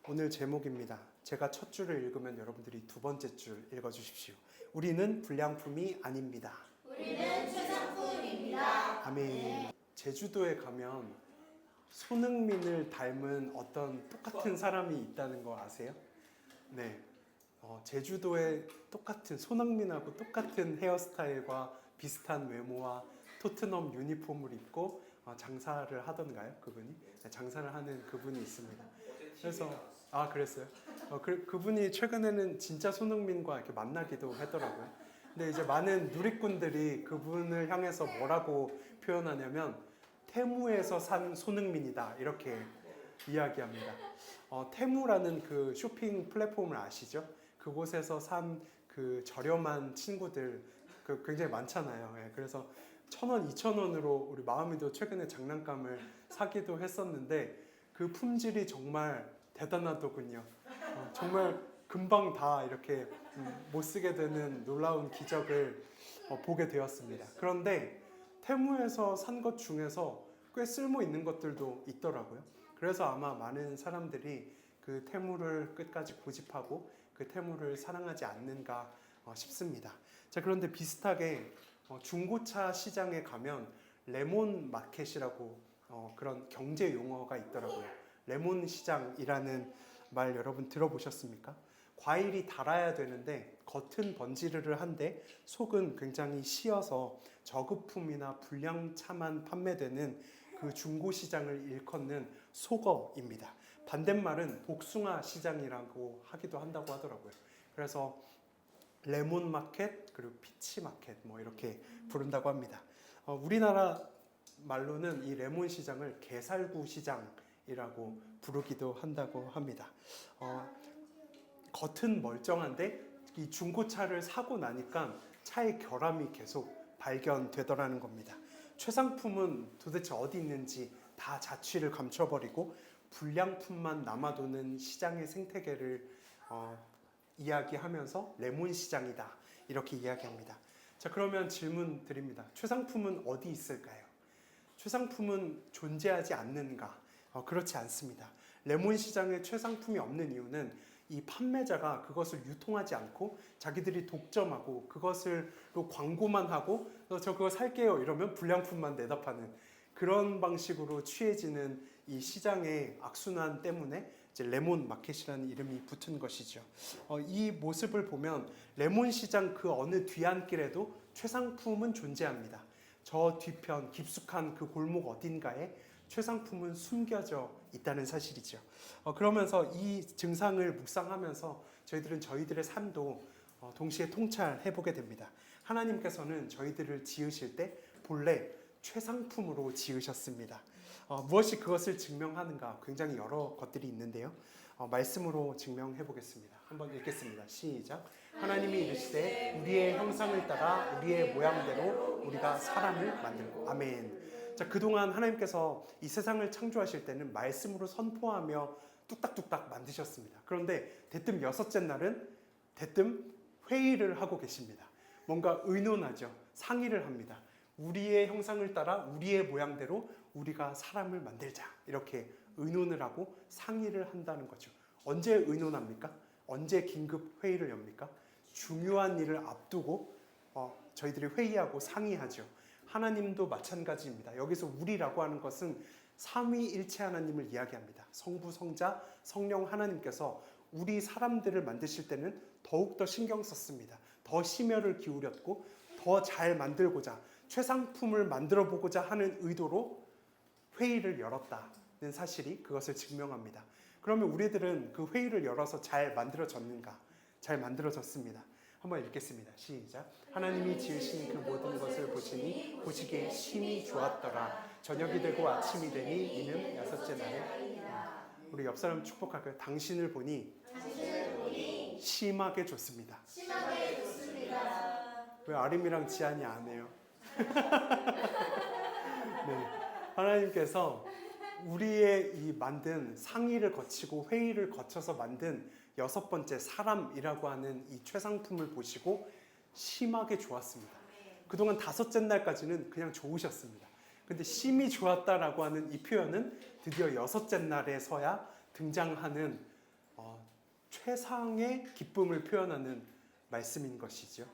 오늘 제목입니다. 제가 첫 줄을 읽으면 여러분들이 두 번째 줄 읽어주십시오. 우리는 불량품이 아닙니다. 우리는 최상품입니다. 아멘. 제주도에 가면 손흥민을 닮은 어떤 똑같은 사람이 있다는 거 아세요? 네. 제주도에 똑같은 손흥민하고 똑같은 헤어스타일과 비슷한 외모와 토트넘 유니폼을 입고 장사를 하던가요? 그분이? 네, 장사를 하는 그분이 있습니다. 그래서 그랬어요? 그분이 최근에는 진짜 손흥민과 이렇게 만나기도 하더라고요. 근데 이제 많은 누리꾼들이 그분을 향해서 뭐라고 표현하냐면 테무에서 산 손흥민이다 이렇게 이야기합니다. 테무라는 그 쇼핑 플랫폼을 아시죠? 그곳에서 산 그 저렴한 친구들 굉장히 많잖아요. 예, 그래서 1,000원, 2,000원으로 우리 마음이도 최근에 장난감을 사기도 했었는데 그 품질이 정말 대단하더군요. 정말 금방 다 이렇게 못 쓰게 되는 놀라운 기적을 보게 되었습니다. 그런데 테무에서 산 것 중에서 꽤 쓸모 있는 것들도 있더라고요. 그래서 아마 많은 사람들이 그 테무를 끝까지 고집하고 그 테무를 사랑하지 않는가 싶습니다. 자, 그런데 비슷하게 중고차 시장에 가면 레몬 마켓이라고 그런 경제 용어가 있더라고요. 레몬 시장이라는 말 여러분 들어보셨습니까? 과일이 달아야 되는데 겉은 번지르르한데 속은 굉장히 시어서 저급품이나 불량차만 판매되는 그 중고 시장을 일컫는 속어입니다. 반대말은 복숭아 시장이라고 하기도 한다고 하더라고요. 그래서 레몬 마켓 그리고 피치 마켓 뭐 이렇게 부른다고 합니다. 우리나라 말로는 이 레몬 시장을 게살구 시장이라고 부르기도 한다고 합니다. 겉은 멀쩡한데 이 중고차를 사고 나니까 차의 결함이 계속 발견되더라는 겁니다. 최상품은 도대체 어디 있는지 다 자취를 감춰버리고 불량품만 남아도는 시장의 생태계를 이야기하면서 레몬 시장이다 이렇게 이야기합니다. 자, 그러면 질문 드립니다. 최상품은 어디 있을까요? 최상품은 존재하지 않는가? 그렇지 않습니다. 레몬 시장에 최상품이 없는 이유는 이 판매자가 그것을 유통하지 않고 자기들이 독점하고 그것을로 광고만 하고 저 그거 살게요 이러면 불량품만 내다 파는 그런 방식으로 취해지는 이 시장의 악순환 때문에 이제 레몬 마켓이라는 이름이 붙은 것이죠. 이 모습을 보면 레몬 시장 그 어느 뒤안길에도 최상품은 존재합니다. 저 뒤편 깊숙한 그 골목 어딘가에 최상품은 숨겨져 있다는 사실이죠. 그러면서 이 증상을 묵상하면서 저희들은 저희들의 삶도 동시에 통찰해보게 됩니다. 하나님께서는 저희들을 지으실 때 본래 최상품으로 지으셨습니다. 무엇이 그것을 증명하는가? 굉장히 여러 것들이 있는데요. 말씀으로 증명해 보겠습니다. 한번 읽겠습니다. 시작. 하나님이 이르시되 우리의 형상을 따라 우리의 모양대로 우리가 사람을 만들고. 아멘. 자, 그동안 하나님께서 이 세상을 창조하실 때는 말씀으로 선포하며 뚝딱뚝딱 만드셨습니다. 그런데 대뜸 여섯째 날은 대뜸 회의를 하고 계십니다. 뭔가 의논하죠. 상의를 합니다. 우리의 형상을 따라 우리의 모양대로 우리가 사람을 만들자 이렇게 의논을 하고 상의를 한다는 거죠. 언제 의논합니까? 언제 긴급 회의를 엽니까? 중요한 일을 앞두고 저희들이 회의하고 상의하죠. 하나님도 마찬가지입니다. 여기서 우리라고 하는 것은 삼위일체 하나님을 이야기합니다. 성부, 성자, 성령 하나님께서 우리 사람들을 만드실 때는 더욱더 신경 썼습니다. 더 심혈을 기울였고 더 잘 만들고자 최상품을 만들어 보고자 하는 의도로 회의를 열었다는 사실이 그것을 증명합니다. 그러면 우리들은 그 회의를 열어서 잘 만들어졌는가? 잘 만들어졌습니다. 한번 읽겠습니다. 시작. 하나님이 지으신 그 모든 것을 보시니 보시기에 심히 좋았더라. 저녁이 되고 아침이 되니 이는 여섯째 날에. 우리 옆 사람 축복할까요? 당신을 보니 심하게 좋습니다. 심하게 좋습니다. 왜 아림이랑 지안이 안 해요? 네, 하나님께서 우리의 이 만든 상의를 거치고 회의를 거쳐서 만든 여섯 번째 사람이라고 하는 이 최상품을 보시고 심하게 좋았습니다. 그동안 다섯째 날까지는 그냥 좋으셨습니다. 근데 심히 좋았다라고 하는 이 표현은 드디어 여섯째 날에서야 등장하는 최상의 기쁨을 표현하는 말씀인 것이죠.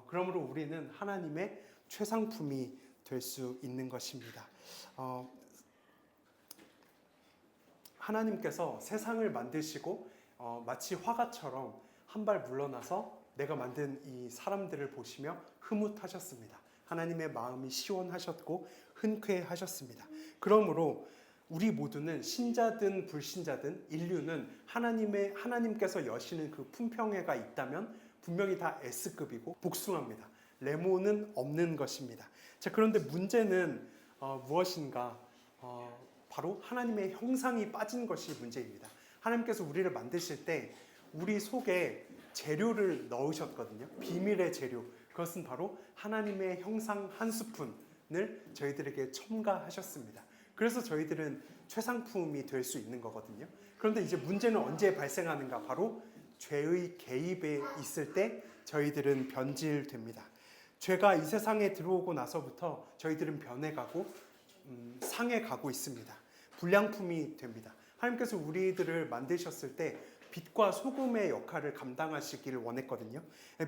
그러므로 우리는 하나님의 최상품이 될 수 있는 것입니다. 하나님께서 세상을 만드시고 마치 화가처럼 한 발 물러나서 내가 만든 이 사람들을 보시며 흐뭇하셨습니다. 하나님의 마음이 시원하셨고 흔쾌하셨습니다. 그러므로 우리 모두는 신자든 불신자든 인류는 하나님께서 여시는 그 품평회가 있다면 분명히 다 S급이고 복숭아입니다. 레몬은 없는 것입니다. 자, 그런데 문제는 무엇인가? 바로 하나님의 형상이 빠진 것이 문제입니다. 하나님께서 우리를 만드실 때 우리 속에 재료를 넣으셨거든요. 비밀의 재료. 그것은 바로 하나님의 형상 한 스푼을 저희들에게 첨가하셨습니다. 그래서 저희들은 최상품이 될 수 있는 거거든요. 그런데 이제 문제는 언제 발생하는가? 바로 죄의 개입에 있을 때 저희들은 변질됩니다. 죄가 이 세상에 들어오고 나서부터 저희들은 변해가고 상해가고 있습니다. 불량품이 됩니다. 하나님께서 우리들을 만드셨을 때 빛과 소금의 역할을 감당하시기를 원했거든요.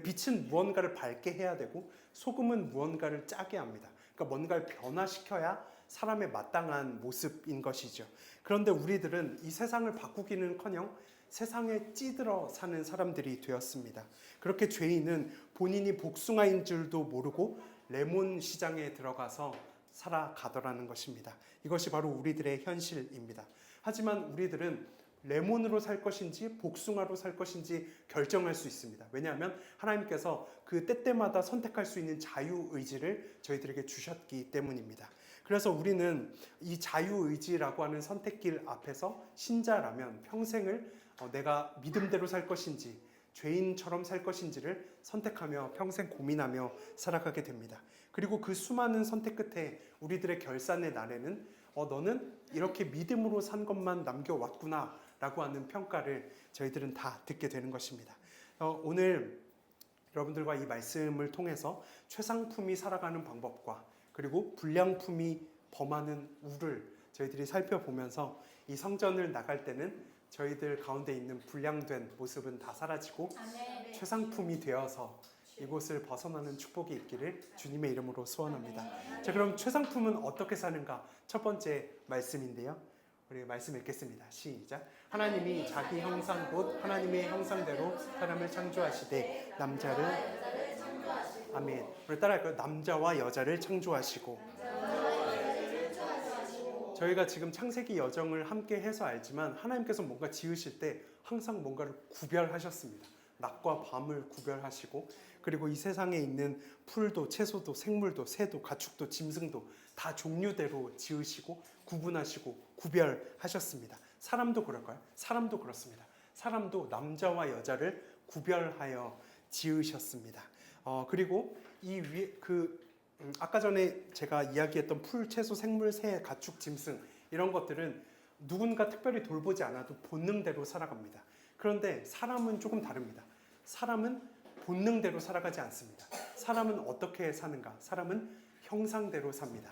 빛은 무언가를 밝게 해야 되고 소금은 무언가를 짜게 합니다. 그러니까 뭔가를 변화시켜야 사람의 마땅한 모습인 것이죠. 그런데 우리들은 이 세상을 바꾸기는커녕 세상에 찌들어 사는 사람들이 되었습니다. 그렇게 죄인은 본인이 복숭아인 줄도 모르고 레몬 시장에 들어가서 살아가더라는 것입니다. 이것이 바로 우리들의 현실입니다. 하지만 우리들은 레몬으로 살 것인지 복숭아로 살 것인지 결정할 수 있습니다. 왜냐하면 하나님께서 그 때때마다 선택할 수 있는 자유의지를 저희들에게 주셨기 때문입니다. 그래서 우리는 이 자유의지라고 하는 선택길 앞에서 신자라면 평생을 내가 믿음대로 살 것인지 죄인처럼 살 것인지를 선택하며 평생 고민하며 살아가게 됩니다. 그리고 그 수많은 선택 끝에 우리들의 결산의 날에는 너는 이렇게 믿음으로 산 것만 남겨왔구나 라고 하는 평가를 저희들은 다 듣게 되는 것입니다. 오늘 여러분들과 이 말씀을 통해서 최상품이 살아가는 방법과 그리고 불량품이 범하는 우를 저희들이 살펴보면서 이 성전을 나갈 때는 저희들 가운데 있는 불량된 모습은 다 사라지고 아멘. 최상품이 되어서 이곳을 벗어나는 축복이 있기를 주님의 이름으로 소원합니다. 자, 그럼 최상품은 어떻게 사는가? 첫 번째 말씀인데요. 우리 말씀 읽겠습니다. 시작. 하나님이 자기 형상 곧 하나님의 형상대로 사람을 창조하시되 남자를 아멘. 우리 따라할까요? 남자와 여자를 창조하시고. 저희가 지금 창세기 여정을 함께 해서 알지만 하나님께서 뭔가 지으실 때 항상 뭔가를 구별하셨습니다. 낮과 밤을 구별하시고 그리고 이 세상에 있는 풀도 채소도 생물도 새도 가축도 짐승도 다 종류대로 지으시고 구분하시고 구별하셨습니다. 사람도 그럴까요? 사람도 그렇습니다. 사람도 남자와 여자를 구별하여 지으셨습니다. 그리고 이 위에 아까 전에 제가 이야기했던 풀, 채소, 생물, 새, 가축, 짐승 이런 것들은 누군가 특별히 돌보지 않아도 본능대로 살아갑니다. 그런데 사람은 조금 다릅니다. 사람은 본능대로 살아가지 않습니다. 사람은 어떻게 사는가? 사람은 형상대로 삽니다.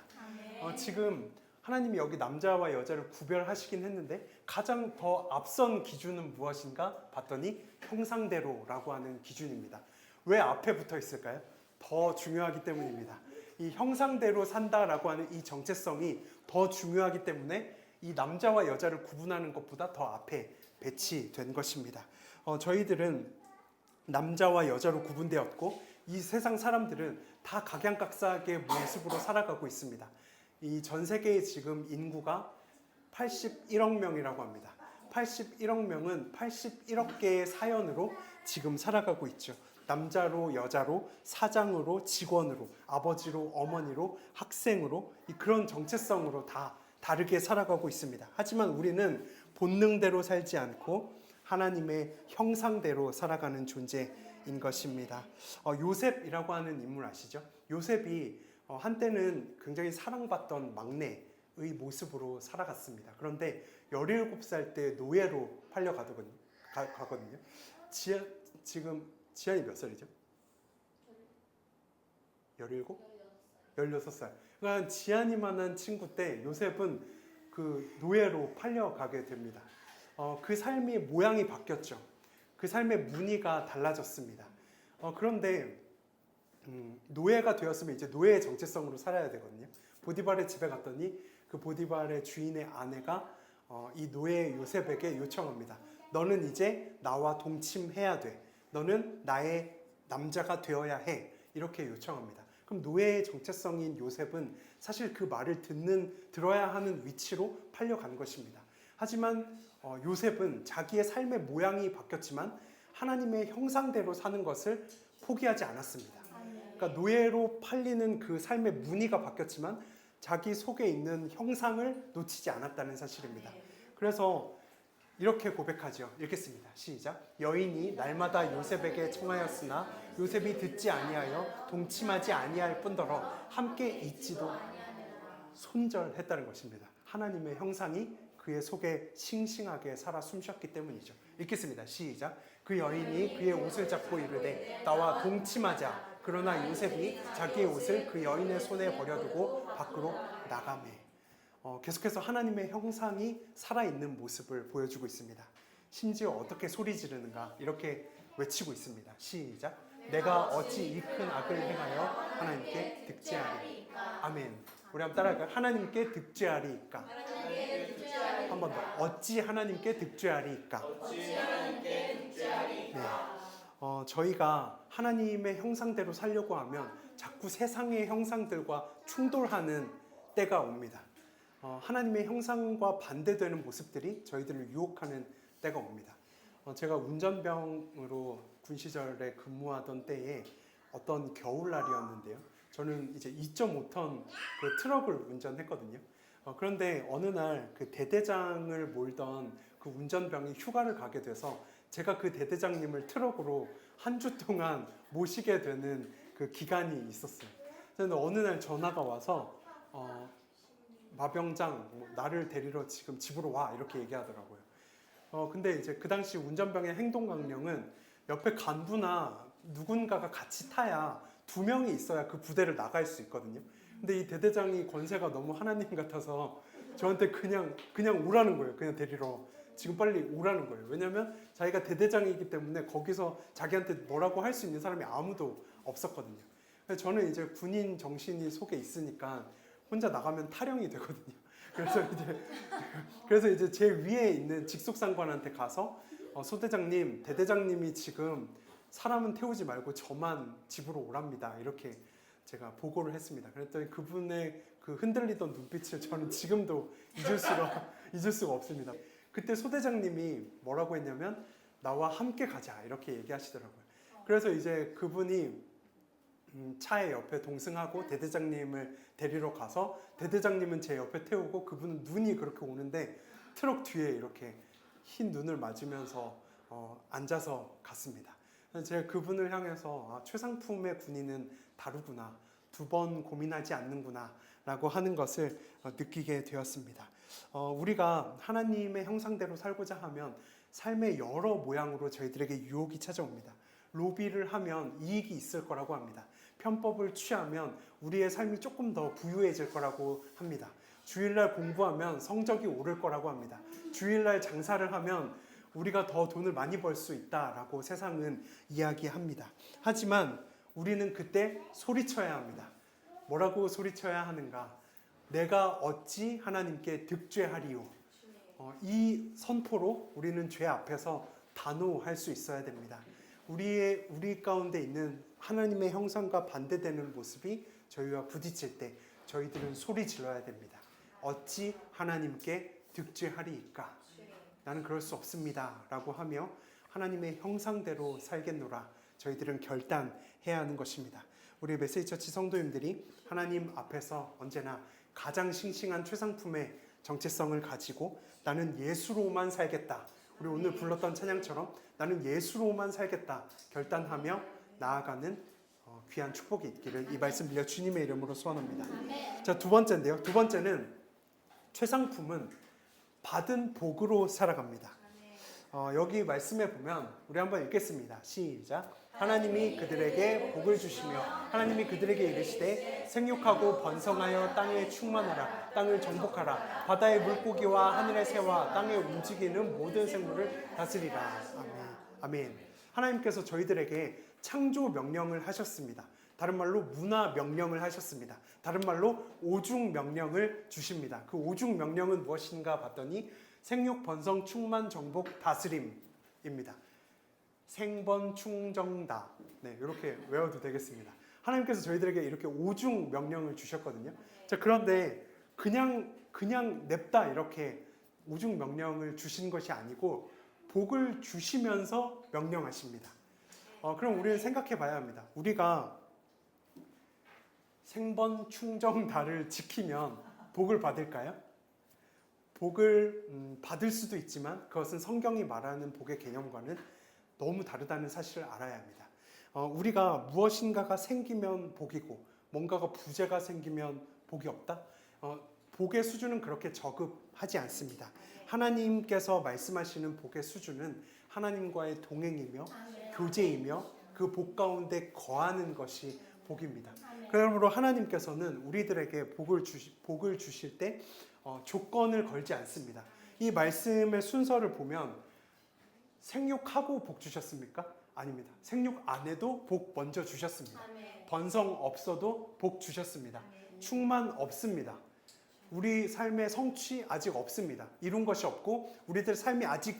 지금 하나님이 여기 남자와 여자를 구별하시긴 했는데 가장 더 앞선 기준은 무엇인가 봤더니 형상대로라고 하는 기준입니다. 왜 앞에 붙어 있을까요? 더 중요하기 때문입니다. 이 형상대로 산다라고 하는 이 정체성이 더 중요하기 때문에 이 남자와 여자를 구분하는 것보다 더 앞에 배치된 것입니다. 저희들은 남자와 여자로 구분되었고 이 세상 사람들은 다 각양각색의 모습으로 살아가고 있습니다. 이 전 세계의 지금 인구가 81억 명이라고 합니다. 81억 명은 81억 개의 사연으로 지금 살아가고 있죠. 남자로 여자로 사장으로 직원으로 아버지로 어머니로 학생으로 그런 정체성으로 다 다르게 살아가고 있습니다. 하지만 우리는 본능대로 살지 않고 하나님의 형상대로 살아가는 존재인 것입니다. 요셉이라고 하는 인물 아시죠? 요셉이 한때는 굉장히 사랑받던 막내의 모습으로 살아갔습니다. 그런데 17살 때 노예로 팔려가거든요. 지금 지안이 몇 살이죠? 17? 16살. 그러니까 지안이만한 친구 때 요셉은 그 노예로 팔려가게 됩니다. 그 삶의 모양이 바뀌었죠. 그 삶의 무늬가 달라졌습니다. 그런데 노예가 되었으면 이제 노예의 정체성으로 살아야 되거든요. 보디발의 집에 갔더니 그 보디발의 주인의 아내가 이 노예 요셉에게 요청합니다. 너는 이제 나와 동침해야 돼. 너는 나의 남자가 되어야 해. 이렇게 요청합니다. 그럼 노예의 정체성인 요셉은 사실 그 말을 들어야 하는 위치로 팔려간 것입니다. 하지만 요셉은 자기의 삶의 모양이 바뀌었지만 하나님의 형상대로 사는 것을 포기하지 않았습니다. 그러니까 노예로 팔리는 그 삶의 무늬가 바뀌었지만 자기 속에 있는 형상을 놓치지 않았다는 사실입니다. 그래서 이렇게 고백하죠. 읽겠습니다. 시작. 여인이 날마다 요셉에게 청하였으나 요셉이 듣지 아니하여 동침하지 아니할 뿐더러 함께 있지도 손절했다는 것입니다. 하나님의 형상이 그의 속에 싱싱하게 살아 숨쉬었기 때문이죠. 읽겠습니다. 시작. 그 여인이 그의 옷을 잡고 이르되 나와 동침하자. 그러나 요셉이 자기의 옷을 그 여인의 손에 버려두고 밖으로 나가매. 계속해서 하나님의 형상이 살아있는 모습을 보여주고 있습니다. 심지어 어떻게 소리 지르는가 이렇게 외치고 있습니다. 시작. 내가 어찌 이 큰 악을 행하여 하나님께 득죄하리. 아멘. 우리 한번 따라할까요? 하나님께 득죄하리이까. 한 번 더. 어찌 하나님께 득죄하리이까. 네. 저희가 하나님의 형상대로 살려고 하면 자꾸 세상의 형상들과 충돌하는 때가 옵니다. 하나님의 형상과 반대되는 모습들이 저희들을 유혹하는 때가 옵니다. 제가 운전병으로 군 시절에 근무하던 때에 어떤 겨울날이었는데요. 저는 이제 2.5톤 그 트럭을 운전했거든요. 그런데 어느 날 그 대대장을 몰던 그 운전병이 휴가를 가게 돼서 제가 그 대대장님을 트럭으로 한 주 동안 모시게 되는 그 기간이 있었어요. 그런데 어느 날 전화가 와서 마병장 나를 데리러 지금 집으로 와 이렇게 얘기하더라고요. 근데 이제 그 당시 운전병의 행동 강령은 옆에 간부나 누군가가 같이 타야 2명이 있어야 그 부대를 나갈 수 있거든요. 근데 이 대대장이 권세가 너무 하나님 같아서 저한테 그냥 오라는 거예요. 그냥 데리러 지금 빨리 오라는 거예요. 왜냐면 자기가 대대장이기 때문에 거기서 자기한테 뭐라고 할 수 있는 사람이 아무도 없었거든요. 그래서 저는 이제 군인 정신이 속에 있으니까 혼자 나가면 탈영이 되거든요. 그래서 이제 제 위에 있는 직속상관한테 가서 소대장님, 대대장님이 지금 사람은 태우지 말고 저만 집으로 오랍니다. 이렇게 제가 보고를 했습니다. 그랬더니 그분의 그 흔들리던 눈빛을 저는 지금도 잊을 수가 없습니다. 그때 소대장님이 뭐라고 했냐면 나와 함께 가자 이렇게 얘기하시더라고요. 그래서 이제 그분이 차에 옆에 동승하고 대대장님을 데리러 가서 대대장님은 제 옆에 태우고 그분은 눈이 그렇게 오는데 트럭 뒤에 이렇게 흰 눈을 맞으면서 앉아서 갔습니다. 그래서 제가 그분을 향해서 최상품의 군인은 다르구나. 2번 고민하지 않는구나 라고 하는 것을 느끼게 되었습니다. 우리가 하나님의 형상대로 살고자 하면 삶의 여러 모양으로 저희들에게 유혹이 찾아옵니다. 로비를 하면 이익이 있을 거라고 합니다. 편법을 취하면 우리의 삶이 조금 더 부유해질 거라고 합니다. 주일날 공부하면 성적이 오를 거라고 합니다. 주일날 장사를 하면 우리가 더 돈을 많이 벌 수 있다라고 세상은 이야기합니다. 하지만 우리는 그때 소리쳐야 합니다. 뭐라고 소리쳐야 하는가? 내가 어찌 하나님께 득죄하리요. 이 선포로 우리는 죄 앞에서 단호할 수 있어야 됩니다. 우리 가운데 있는 하나님의 형상과 반대되는 모습이 저희와 부딪힐 때 저희들은 소리 질러야 됩니다. 어찌 하나님께 득죄하리이까? 나는 그럴 수 없습니다. 라고 하며 하나님의 형상대로 살겠노라. 저희들은 결단해야 하는 것입니다. 우리 메시지처치 성도님들이 하나님 앞에서 언제나 가장 싱싱한 최상품의 정체성을 가지고 나는 예수로만 살겠다. 우리 오늘 불렀던 찬양처럼 나는 예수로만 살겠다. 결단하며 나아가는 귀한 축복이 있기를 이 말씀 빌려 주님의 이름으로 소원합니다. 자, 두 번째인데요. 두 번째는 최상품은 받은 복으로 살아갑니다. 여기 말씀에 보면 우리 한번 읽겠습니다. 시작. 하나님이 그들에게 복을 주시며 하나님이 그들에게 이르시되 생육하고 번성하여 땅에 충만하라. 땅을 정복하라. 바다의 물고기와 하늘의 새와 땅에 움직이는 모든 생물을 다스리라. 아멘. 아멘. 하나님께서 저희들에게 창조 명령을 하셨습니다. 다른 말로 문화 명령을 하셨습니다. 다른 말로 오중 명령을 주십니다. 그 오중 명령은 무엇인가 봤더니 생육, 번성, 충만, 정복, 다스림입니다. 생번, 충정다. 네, 이렇게 외워도 되겠습니다. 하나님께서 저희들에게 이렇게 오중 명령을 주셨거든요. 자, 그런데 그냥 냅다 이렇게 오중 명령을 주신 것이 아니고 복을 주시면서 명령하십니다. 그럼 우리는 생각해 봐야 합니다. 우리가 생번, 충정다를 지키면 복을 받을까요? 복을 받을 수도 있지만 그것은 성경이 말하는 복의 개념과는 너무 다르다는 사실을 알아야 합니다. 우리가 무엇인가가 생기면 복이고 뭔가가 부재가 생기면 복이 없다? 복의 수준은 그렇게 저급하지 않습니다. 하나님께서 말씀하시는 복의 수준은 하나님과의 동행이며 교제이며 그 복 가운데 거하는 것이 복입니다. 그러므로 하나님께서는 우리들에게 복을 주실 때 조건을 걸지 않습니다. 이 말씀의 순서를 보면 생육하고 복 주셨습니까? 아닙니다. 생육 안 해도 복 먼저 주셨습니다. 번성 없어도 복 주셨습니다. 충만 없습니다. 우리 삶의 성취 아직 없습니다. 이룬 것이 없고 우리들 삶이 아직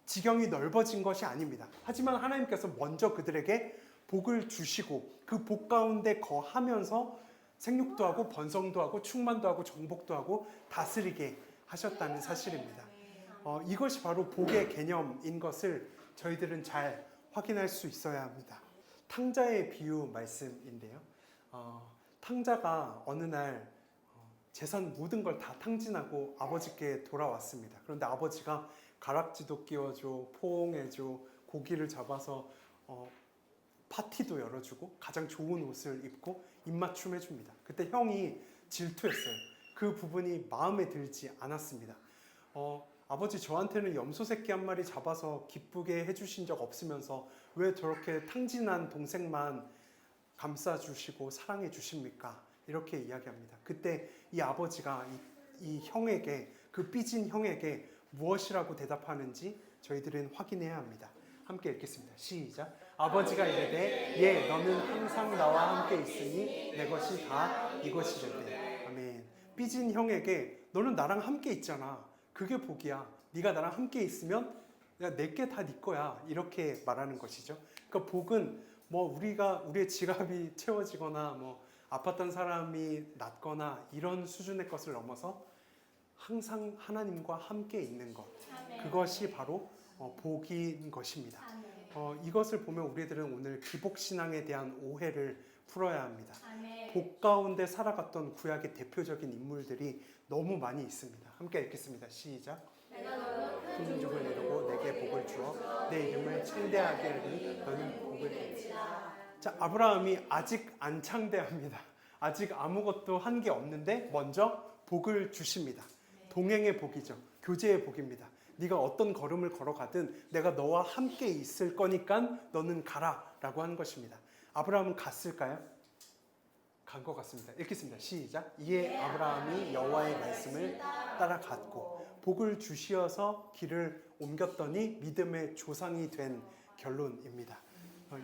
지경이 넓어진 것이 아닙니다. 하지만 하나님께서 먼저 그들에게 복을 주시고 그 복 가운데 거하면서 생육도 하고 번성도 하고 충만도 하고 정복도 하고 다스리게 하셨다는 사실입니다. 이것이 바로 복의 개념인 것을 저희들은 잘 확인할 수 있어야 합니다. 탕자의 비유 말씀인데요. 탕자가 어느 날 재산 모든 걸 다 탕진하고 아버지께 돌아왔습니다. 그런데 아버지가 가락지도 끼워줘, 포옹해줘, 고기를 잡아서 파티도 열어주고 가장 좋은 옷을 입고 입맞춤 해줍니다. 그때 형이 질투했어요. 그 부분이 마음에 들지 않았습니다. 아버지 저한테는 염소 새끼 한 마리 잡아서 기쁘게 해주신 적 없으면서 왜 저렇게 탕진한 동생만 감싸주시고 사랑해 주십니까? 이렇게 이야기합니다. 그때 이 아버지가 이 형에게, 그 삐진 형에게 무엇이라고 대답하는지 저희들은 확인해야 합니다. 함께 읽겠습니다. 시작. 아버지가 이르되 예 너는 항상 나와 함께 있으니 내 것이 다 이것이려되. 아멘. 삐진 형에게 너는 나랑 함께 있잖아. 그게 복이야. 네가 나랑 함께 있으면 내게 다 네 거야. 이렇게 말하는 것이죠. 그러니까 복은 우리의 지갑이 채워지거나 아팠던 사람이 낫거나 이런 수준의 것을 넘어서 항상 하나님과 함께 있는 것. 그것이 바로 복인 것입니다. 이것을 보면 우리들은 오늘 기복신앙에 대한 오해를 풀어야 합니다. 복 가운데 살아갔던 구약의 대표적인 인물들이 너무 많이 있습니다. 함께 읽겠습니다. 시작. 큰 민족을 이루고 내게 복을 주어 내 이름을 창대하게 하니 너는 복을 받으리라. 자, 아브라함이 아직 안 창대합니다. 아직 아무것도 한 게 없는데 먼저 복을 주십니다. 동행의 복이죠. 교제의 복입니다. 네가 어떤 걸음을 걸어가든 내가 너와 함께 있을 거니까 너는 가라 라고 하는 것입니다. 아브라함은 갔을까요? 간 것 같습니다. 읽겠습니다. 시작. 이에 아브라함이 여호와의 말씀을 따라갔고 복을 주시어서 길을 옮겼더니 믿음의 조상이 된 결론입니다.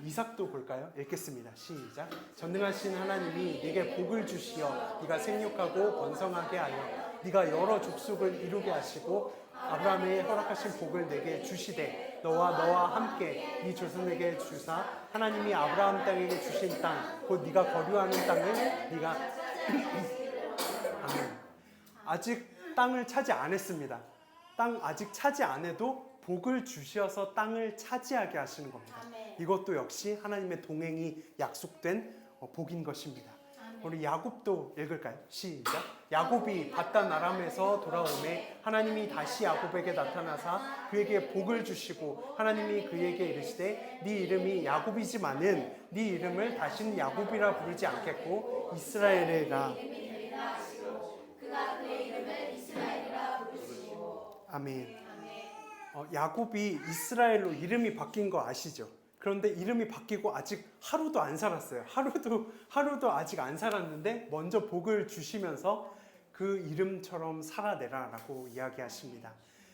이삭도 볼까요? 읽겠습니다. 시작. 전능하신 하나님이 네게 복을 주시어 네가 생육하고 번성하게 하여 네가 여러 족속을 이루게 하시고 아브라함의 허락하신 복을 내게 주시되 너와 함께 네 조상에게 주사 하나님이 아브라함 땅에게 주신 땅 곧 네가 거류하는 땅을 네가 아멘. 아직 땅을 차지 안 했습니다. 땅 아직 차지 안 해도 복을 주셔서 땅을 차지하게 하시는 겁니다. 이것도 역시 하나님의 동행이 약속된 복인 것입니다. 우리 야곱도 읽을까요? 시작. 야곱이 밧단 아람에서 돌아오매 하나님이 다시 야곱에게 나타나사 그에게 복을 주시고 하나님이 그에게 이르시되 네 이름이 야곱이지만은 네 이름을 다시는 야곱이라 부르지 않겠고 이스라엘이라. 아멘. 야곱이 이스라엘로 이름이 바뀐 거 아시죠? 그런데 이름이 바뀌고 아직 하루도 안 살았어요. 하루도 아직 안 살았는데 먼저 복을 주시면서 그 이름처럼 살아내라라고 이야기하십니다.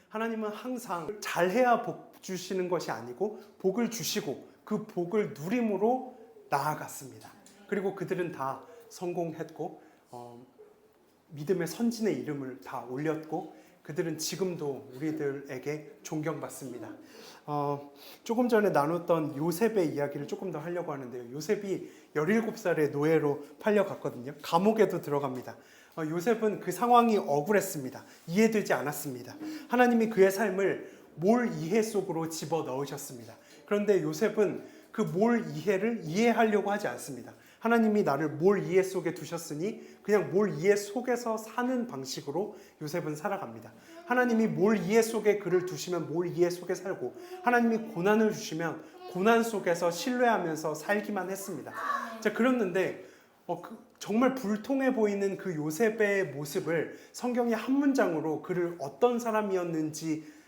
하나님은 항상 잘해야 복 주시는 것이 아니고 복을 주시고 그 복을 누림으로 나아갔습니다. 그리고 그들은 다 성공했고 믿음의 선진의 이름을 다 올렸고 그들은 지금도 우리들에게 존경받습니다. 조금 전에 나눴던 요셉의 이야기를 조금 더 하려고 하는데요. 요셉이 17살에 노예로 팔려갔거든요. 감옥에도 들어갑니다. 요셉은 그 상황이 억울했습니다. 이해되지 않았습니다. 하나님이 그의 삶을 몰 이해 속으로 집어넣으셨습니다. 그런데 요셉은 그 몰 이해를 이해하려고 하지 않습니다. 하나님이 나를 몰 이해 속에 두셨으니 그냥 몰 이해 속에서 사는 방식으로 요셉은 살아갑니다. 하나님이 몰 이해 속에 그를 두시면 몰 이해 속에 살고 하나님이 고난을 주시면 고난 속에서 신뢰하면서 살기만 했습니다. 자, 그랬는데 정말 불통해 보이는 그 요셉의 모습을 성경이 한 문장으로 그를 어떤 사람이었는지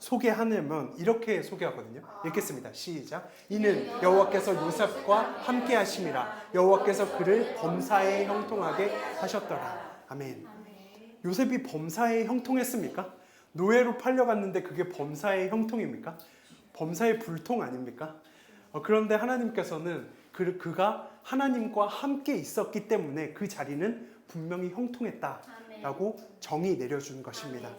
소개하려면 이렇게 소개하거든요. 읽겠습니다. 시작. 이는 여호와께서 요셉과 함께 하심이라. 여호와께서 그를 범사에 형통하게 하셨더라. 아멘. 요셉이 범사에 형통했습니까? 노예로 팔려갔는데 그게 범사의 형통입니까? 범사의 불통 아닙니까? 그런데 하나님께서는 그가 하나님과 함께 있었기 때문에 그 자리는 분명히 형통했다라고 정의 내려주는 것입니다.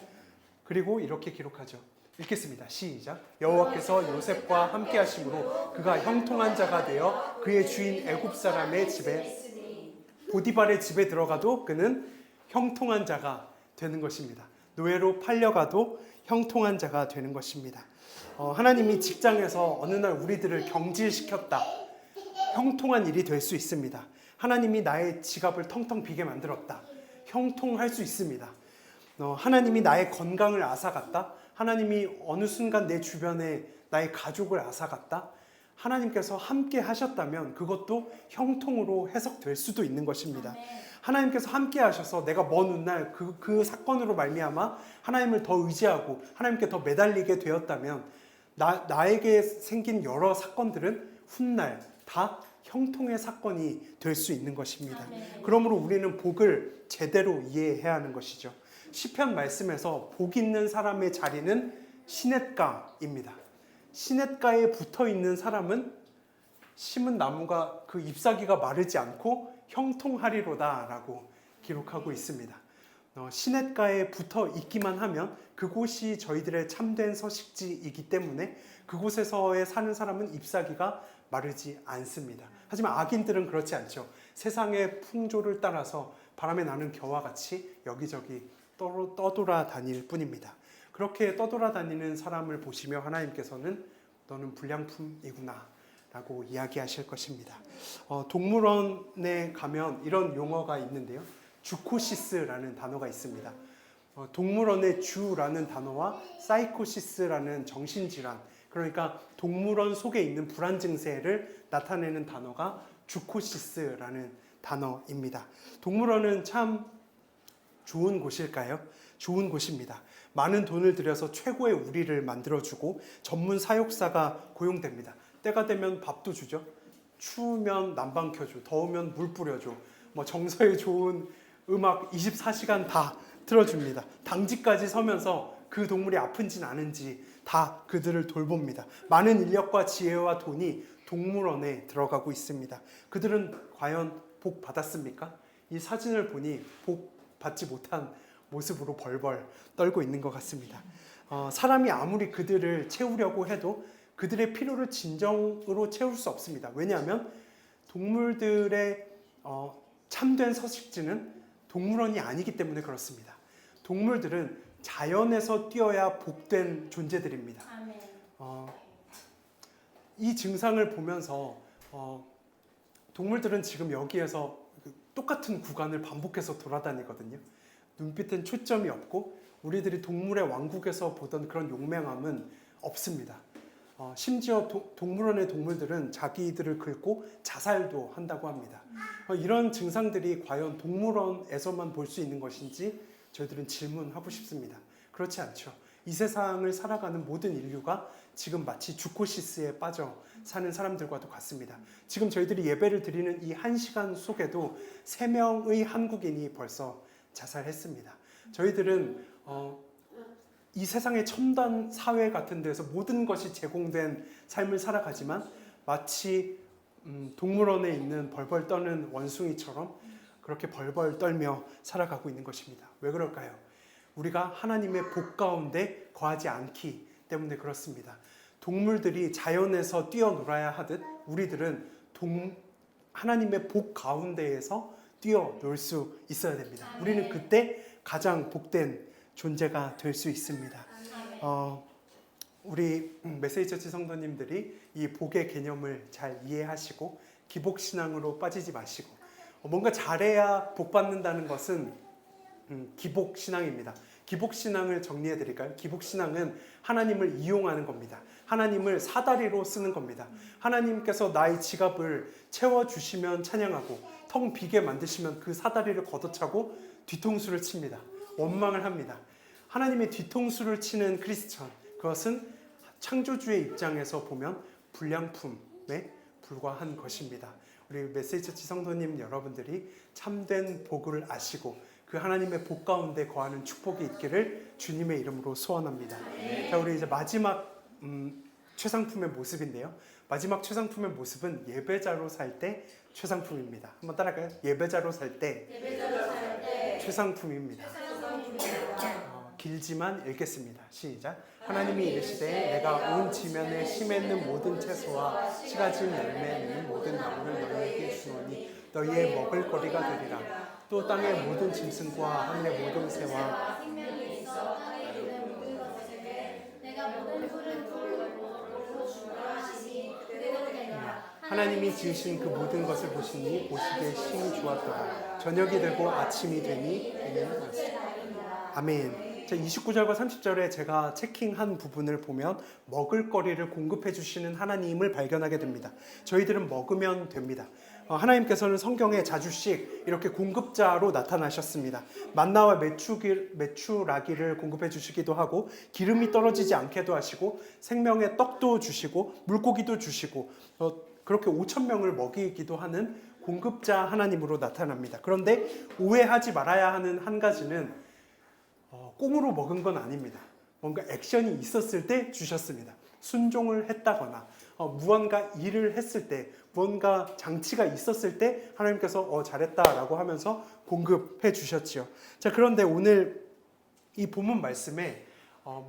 그리고 이렇게 기록하죠. 읽겠습니다. 시작. 여호와께서 요셉과 함께 하심으로 그가 형통한 자가 되어 그의 주인 애굽 사람의 집에 보디발의 집에 들어가도 그는 형통한 자가 되는 것입니다. 노예로 팔려가도 형통한 자가 되는 것입니다. 하나님이 직장에서 어느 날 우리들을 경질시켰다. 형통한 일이 될 수 있습니다. 하나님이 나의 지갑을 텅텅 비게 만들었다. 형통할 수 있습니다. 하나님이 나의 건강을 앗아갔다. 하나님이 어느 순간 내 주변에 나의 가족을 앗아갔다. 하나님께서 함께 하셨다면 그것도 형통으로 해석될 수도 있는 것입니다. 하나님께서 함께 하셔서 내가 먼 훗날 그 사건으로 말미암아 하나님을 더 의지하고 하나님께 더 매달리게 되었다면 나에게 생긴 여러 사건들은 훗날 다 형통의 사건이 될 수 있는 것입니다. 그러므로 우리는 복을 제대로 이해해야 하는 것이죠. 시편 말씀에서 복 있는 사람의 자리는 시냇가입니다. 시냇가에 붙어 있는 사람은 심은 나무가 그 잎사귀가 마르지 않고 형통하리로다라고 기록하고 있습니다. 시냇가에 붙어 있기만 하면 그곳이 저희들의 참된 서식지이기 때문에 그곳에서의 사는 사람은 ip사귀가 마르지 않습니다. 하지만 악인들은 그렇지 않죠. 세상의 풍조를 따라서 바람에 나는 겨와 같이 여기저기 떠돌아다닐 뿐입니다. 그렇게 떠돌아다니는 사람을 보시며 하나님께서는 너는 불량품이구나 라고 이야기하실 것입니다. 동물원에 가면 이런 용어가 있는데요. 주코시스라는 단어가 있습니다. 동물원의 주라는 단어와 사이코시스라는 정신질환, 그러니까 동물원 속에 있는 불안 증세를 나타내는 단어가 주코시스라는 단어입니다. 동물원은 참 좋은 곳일까요? 좋은 곳입니다. 많은 돈을 들여서 최고의 우리를 만들어주고 전문 사육사가 고용됩니다. 때가 되면 밥도 주죠. 추우면 난방 켜줘. 더우면 물 뿌려줘. 정서에 좋은 음악 24시간 다 틀어줍니다. 당직까지 서면서 그 동물이 아픈지 아는지 다 그들을 돌봅니다. 많은 인력과 지혜와 돈이 동물원에 들어가고 있습니다. 그들은 과연 복 받았습니까? 이 사진을 보니 복 받지 못한 모습으로 벌벌 떨고 있는 것 같습니다. 사람이 아무리 그들을 채우려고 해도 그들의 필요를 진정으로 채울 수 없습니다. 왜냐하면 동물들의 참된 서식지는 동물원이 아니기 때문에 그렇습니다. 동물들은 자연에서 뛰어야 복된 존재들입니다. 이 증상을 보면서 동물들은 지금 여기에서 똑같은 구간을 반복해서 돌아다니거든요. 눈빛엔 초점이 없고 우리들이 동물의 왕국에서 보던 그런 용맹함은 없습니다. 심지어 동물원의 동물들은 자기들을 긁고 자살도 한다고 합니다. 이런 증상들이 과연 동물원에서만 볼 수 있는 것인지 저희들은 질문하고 싶습니다. 그렇지 않죠. 이 세상을 살아가는 모든 인류가 지금 마치 주코시스에 빠져 사는 사람들과도 같습니다. 지금 저희들이 예배를 드리는 이 1시간 속에도 3명의 한국인이 벌써 자살했습니다. 저희들은 이 세상의 첨단 사회 같은 데서 모든 것이 제공된 삶을 살아가지만 마치 동물원에 있는 벌벌 떠는 원숭이처럼 그렇게 벌벌 떨며 살아가고 있는 것입니다. 왜 그럴까요? 우리가 하나님의 복 가운데 거하지 않기 때문에 그렇습니다. 동물들이 자연에서 뛰어놀아야 하듯 우리들은 하나님의 복 가운데에서 뛰어놀 수 있어야 됩니다. 우리는 그때 가장 복된 존재가 될 수 있습니다. 우리 메시지처치 성도님들이 이 복의 개념을 잘 이해하시고 기복신앙으로 빠지지 마시고 뭔가 잘해야 복 받는다는 것은 기복신앙입니다. 기복신앙을 정리해 드릴까요? 기복신앙은 하나님을 이용하는 겁니다. 하나님을 사다리로 쓰는 겁니다. 하나님께서 나의 지갑을 채워주시면 찬양하고 텅 비게 만드시면 그 사다리를 걷어차고 뒤통수를 칩니다. 원망을 합니다. 하나님의 뒤통수를 치는 크리스천, 그것은 창조주의 입장에서 보면 불량품에 불과한 것입니다. 우리 메시지처치 성도님 여러분들이 참된 복을 아시고 그 하나님의 복 가운데 거하는 축복이 있기를 주님의 이름으로 소원합니다. 자, 우리 이제 마지막 최상품의 모습인데요. 마지막 최상품의 모습은 예배자로 살 때 최상품입니다. 한번 따라할까요? 예배자로 살 때 최상품입니다. 길지만 읽겠습니다. 시작. 하나님이 이르시되 내가 온 지면에 심있는 모든 채소와 씨가진 열매 있는 모든 나무를 너희에게 주노니 너희의 먹을 거리가 되리라. 또 땅의 모든 짐승과 하늘의 모든 새와 생명이 있어 땅에 있는 모든 것에게 내가 모든 푸른 풀로 주라 하시니 그대로 되니라. 하나님이 지으신 그 모든 것을 보시니 보시기에 심히 좋았더라. 저녁이 되고 아침이 되니 아멘. 29절과 30절에 제가 체킹한 부분을 보면 먹을거리를 공급해 주시는 하나님을 발견하게 됩니다. 저희들은 먹으면 됩니다. 하나님께서는 성경에 자주씩 이렇게 공급자로 나타나셨습니다. 만나와 메추라기를 공급해 주시기도 하고 기름이 떨어지지 않게도 하시고 생명의 떡도 주시고 물고기도 주시고 그렇게 5,000명을 먹이기도 하는 공급자 하나님으로 나타납니다. 그런데 오해하지 말아야 하는 한 가지는 꽁으로 먹은 건 아닙니다. 뭔가 액션이 있었을 때 주셨습니다. 순종을 했다거나 무언가 일을 했을 때 무언가 장치가 있었을 때 하나님께서 잘했다라고 하면서 공급해 주셨지요. 자, 그런데 오늘 이 본문 말씀에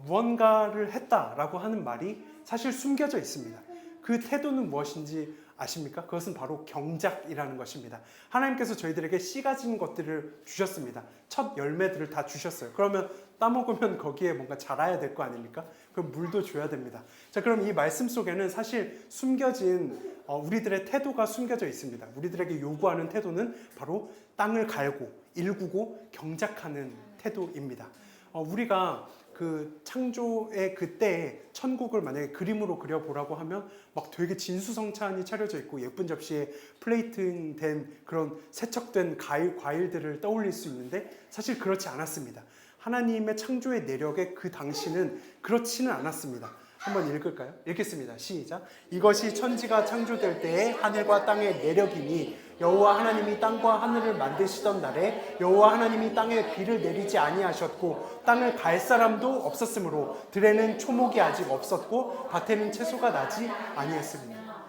무언가를 했다라고 하는 말이 사실 숨겨져 있습니다. 그 태도는 무엇인지 아십니까? 그것은 바로 경작이라는 것입니다. 하나님께서 저희들에게 씨 가진 것들을 주셨습니다. 첫 열매들을 다 주셨어요. 그러면 따먹으면 거기에 뭔가 자라야 될 거 아닙니까? 그럼 물도 줘야 됩니다. 자, 그럼 이 말씀 속에는 사실 숨겨진 우리들의 태도가 숨겨져 있습니다. 우리들에게 요구하는 태도는 바로 땅을 갈고 일구고 경작하는 태도입니다. 우리가 그 창조의 그때의 천국을 만약에 그림으로 그려보라고 하면 막 되게 진수성찬이 차려져 있고 예쁜 접시에 플레이팅된 그런 세척된 과일들을 떠올릴 수 있는데 사실 그렇지 않았습니다. 하나님의 창조의 내력에 그 당시는 그렇지는 않았습니다. 한번 읽을까요? 읽겠습니다. 시작. 이것이 천지가 창조될 때에 하늘과 땅의 내력이니 여호와 하나님이 땅과 하늘을 만드시던 날에 여호와 하나님이 땅에 비를 내리지 아니하셨고 땅을 갈 사람도 없었으므로 들에는 초목이 아직 없었고 밭에는 채소가 나지 아니했습니다.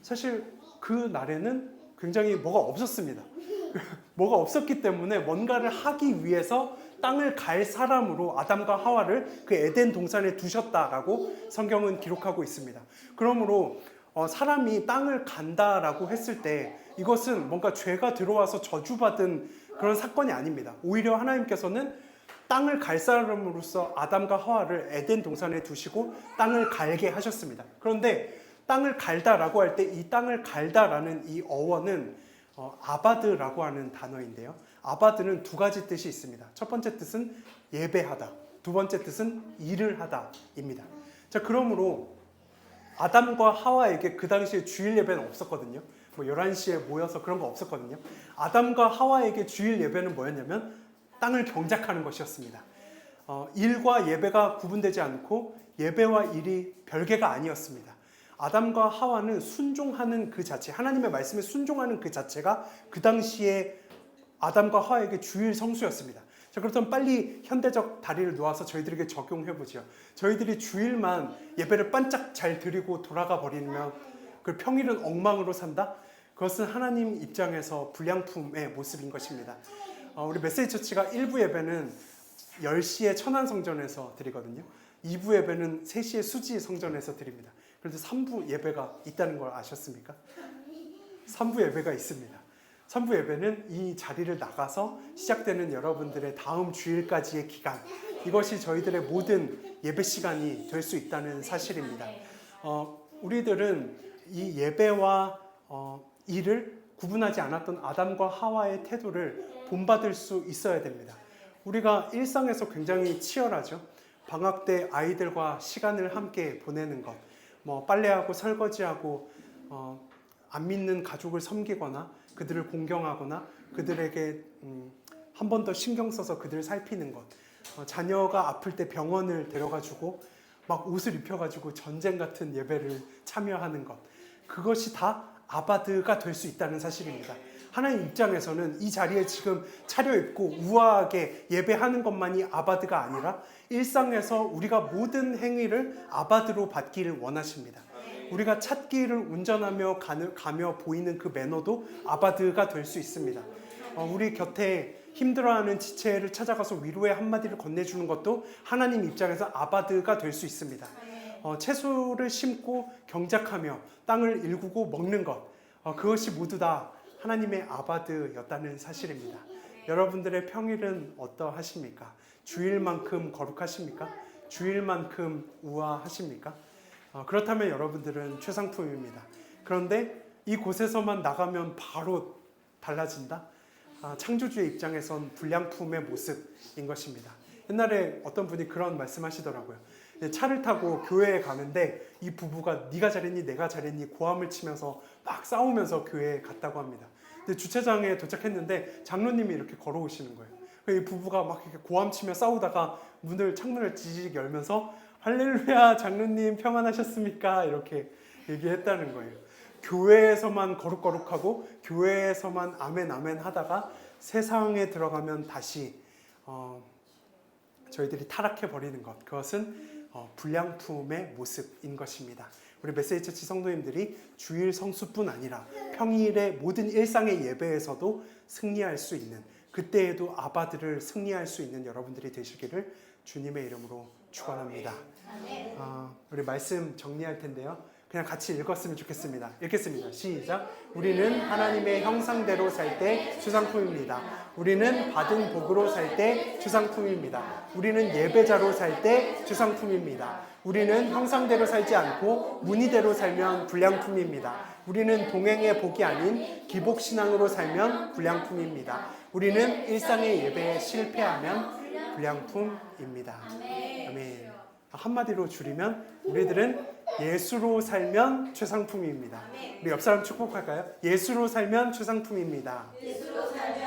사실 그 날에는 굉장히 뭐가 없었습니다. 뭐가 없었기 때문에 뭔가를 하기 위해서 땅을 갈 사람으로 아담과 하와를 그 에덴 동산에 두셨다라고 성경은 기록하고 있습니다. 그러므로 사람이 땅을 간다라고 했을 때 이것은 뭔가 죄가 들어와서 저주받은 그런 사건이 아닙니다. 오히려 하나님께서는 땅을 갈 사람으로서 아담과 하와를 에덴 동산에 두시고 땅을 갈게 하셨습니다. 그런데 땅을 갈다라고 할 때 이 땅을 갈다라는 이 어원은 아바드라고 하는 단어인데요. 아바드는 두 가지 뜻이 있습니다. 첫 번째 뜻은 예배하다, 두 번째 뜻은 일을 하다입니다. 자, 그러므로 아담과 하와에게 그 당시에 주일 예배는 없었거든요. 뭐 11시에 모여서 그런 거 없었거든요. 아담과 하와에게 주일 예배는 뭐였냐면 땅을 경작하는 것이었습니다. 일과 예배가 구분되지 않고 예배와 일이 별개가 아니었습니다. 아담과 하와는 순종하는 그 자체, 하나님의 말씀에 순종하는 그 자체가 그 당시에 아담과 하와에게 주일 성수였습니다. 자, 그렇다면 빨리 현대적 다리를 놓아서 저희들에게 적용해보죠. 저희들이 주일만 예배를 반짝 잘 드리고 돌아가 버리면 그 평일은 엉망으로 산다? 그것은 하나님 입장에서 불량품의 모습인 것입니다. 우리 메시지 처치가 1부 예배는 10시에 천안성전에서 드리거든요. 2부 예배는 3시에 수지 성전에서 드립니다. 그런데 3부 예배가 있다는 걸 아셨습니까? 3부 예배가 있습니다. 3부 예배는 이 자리를 나가서 시작되는 여러분들의 다음 주일까지의 기간, 이것이 저희들의 모든 예배 시간이 될 수 있다는 사실입니다. 우리들은 이 예배와 일을 구분하지 않았던 아담과 하와의 태도를 본받을 수 있어야 됩니다. 우리가 일상에서 굉장히 치열하죠. 방학 때 아이들과 시간을 함께 보내는 것, 빨래하고 설거지하고 안 믿는 가족을 섬기거나 그들을 공경하거나 그들에게 한 번 더 신경 써서 그들을 살피는 것, 자녀가 아플 때 병원을 데려가주고 막 옷을 입혀가지고 전쟁 같은 예배를 참여하는 것, 그것이 다 아바드가 될 수 있다는 사실입니다. 하나님 입장에서는 이 자리에 지금 차려입고 우아하게 예배하는 것만이 아바드가 아니라 일상에서 우리가 모든 행위를 아바드로 받기를 원하십니다. 우리가 찻길을 운전하며 가며 보이는 그 매너도 아바드가 될 수 있습니다. 우리 곁에 힘들어하는 지체를 찾아가서 위로의 한마디를 건네주는 것도 하나님 입장에서 아바드가 될 수 있습니다. 채소를 심고 경작하며 땅을 일구고 먹는 것, 그것이 모두 다 하나님의 아바드였다는 사실입니다. 여러분들의 평일은 어떠하십니까? 주일만큼 거룩하십니까? 주일만큼 우아하십니까? 그렇다면 여러분들은 최상품입니다. 그런데 이곳에서만 나가면 바로 달라진다? 창조주의 입장에선 불량품의 모습인 것입니다. 옛날에 어떤 분이 그런 말씀하시더라고요. 차를 타고 교회에 가는데 이 부부가 네가 잘했니 내가 잘했니 고함을 치면서 막 싸우면서 교회에 갔다고 합니다. 근데 주차장에 도착했는데 장로님이 이렇게 걸어오시는 거예요. 이 부부가 막 이렇게 고함치며 싸우다가 창문을 지지직 열면서 할렐루야 장로님 평안하셨습니까? 이렇게 얘기했다는 거예요. 교회에서만 거룩거룩하고 교회에서만 아멘 아멘 하다가 세상에 들어가면 다시 저희들이 타락해 버리는 것, 그것은 불량품의 모습인 것입니다. 우리 메시지 처치 성도님들이 주일 성수뿐 아니라 평일의 모든 일상의 예배에서도 승리할 수 있는, 그때에도 아바드를 승리할 수 있는 여러분들이 되시기를 주님의 이름으로 축원합니다. 우리 말씀 정리할 텐데요. 그냥 같이 읽었으면 좋겠습니다. 읽겠습니다. 시작. 우리는 하나님의 형상대로 살 때 주상품입니다. 우리는 받은 복으로 살 때 주상품입니다. 우리는 예배자로 살 때 주상품입니다. 우리는 형상대로 살지 않고 문의대로 살면 불량품입니다. 우리는 동행의 복이 아닌 기복신앙으로 살면 불량품입니다. 우리는 일상의 예배에 실패하면 불량품입니다. 아멘. 한마디로 줄이면 우리들은 예수로 살면 최상품입니다. 우리 옆 사람 축복할까요? 예수로 살면 최상품입니다. 예수로 살면